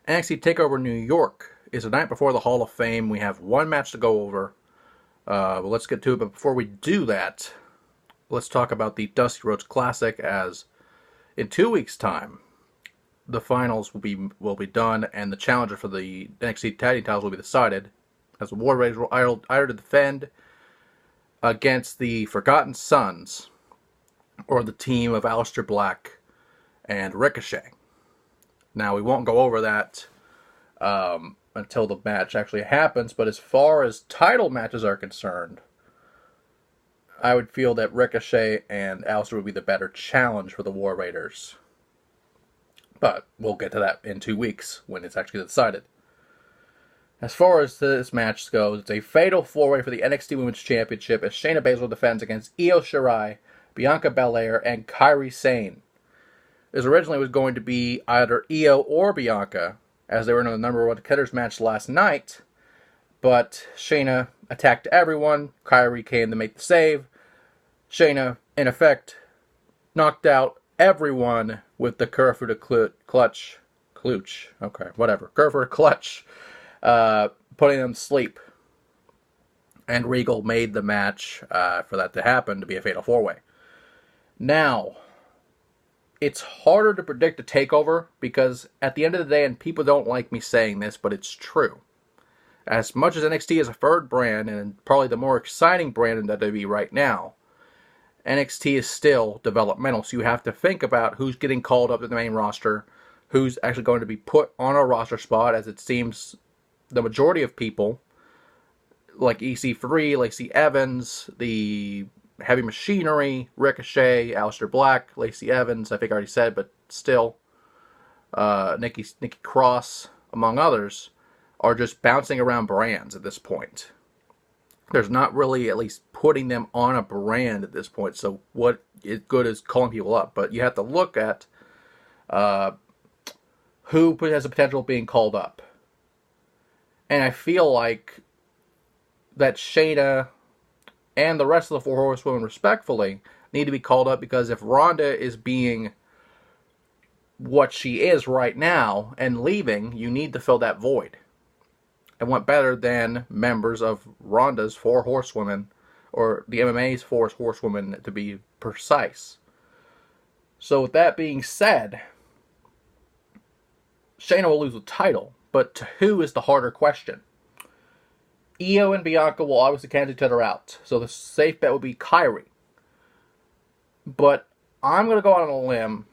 NXT Takeover New York is the night before the Hall of Fame. We have one match to go over. But let's get to it. But before we do that, let's talk about the Dusty Rhodes Classic, as in 2 weeks' time, the finals will be done, and the challenger for the NXT Tag Team titles will be decided, as the War Raiders will either defend against the Forgotten Sons or the team of Aleister Black and Ricochet. Now, we won't go over that until the match actually happens, but as far as title matches are concerned, I would feel that Ricochet and Aleister would be the better challenge for the War Raiders. But we'll get to that in 2 weeks when it's actually decided. As far as this match goes, it's a fatal four-way for the NXT Women's Championship as Shayna Baszler defends against Io Shirai, Bianca Belair, and Kairi Sane. This originally was going to be either Io or Bianca, as they were in the number one contenders match last night, but Shayna attacked everyone. Kairi came to make the save. Shayna, in effect, knocked out everyone with the Kirifuda clutch. Okay, whatever. Kirifuda clutch, putting them to sleep. And Regal made the match for that to happen to be a fatal four-way. Now, it's harder to predict a takeover because at the end of the day, and people don't like me saying this, but it's true. As much as NXT is a third brand and probably the more exciting brand in WWE right now, NXT is still developmental. So you have to think about who's getting called up to the main roster, who's actually going to be put on a roster spot, as it seems the majority of people, like EC3, Lacey Evans, the Heavy Machinery, Ricochet, Aleister Black, Lacey Evans, I think I already said, but still, Nikki Cross, among others, are just bouncing around brands at this point. There's not really at least putting them on a brand at this point, so what is good is calling people up. But you have to look at who has the potential of being called up. And I feel like that Shayna and the rest of the Four Horsewomen, respectfully, need to be called up, because if Ronda is being what she is right now and leaving, you need to fill that void. And what better than members of Ronda's Four Horsewomen, or the MMA's Four Horsewomen to be precise. So with that being said, Shayna will lose the title, but to who is the harder question? Io and Bianca will obviously cancel each other out, so the safe bet would be Kairi. But I'm going to go out on a limb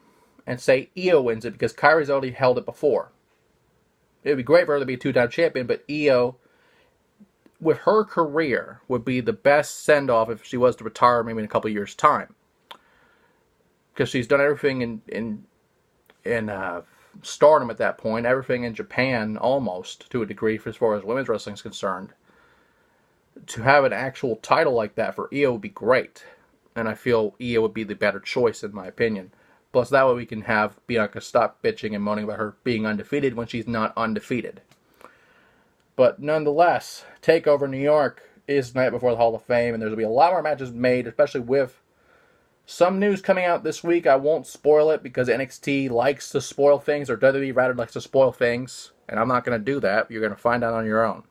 and say Io wins it, because Kairi's already held it before. It would be great for her to be a two-time champion, but Io, with her career, would be the best send-off if she was to retire maybe in a couple of years' time. Because she's done everything in Stardom at that point, everything in Japan almost, to a degree, as far as women's wrestling is concerned. To have an actual title like that for Io would be great. And I feel Io would be the better choice, in my opinion. Plus, that way we can have Bianca stop bitching and moaning about her being undefeated when she's not undefeated. But nonetheless, TakeOver New York is the night before the Hall of Fame, and there's going to be a lot more matches made, especially with some news coming out this week. I won't spoil it because NXT likes to spoil things, or WWE rather likes to spoil things, and I'm not going to do that. You're going to find out on your own.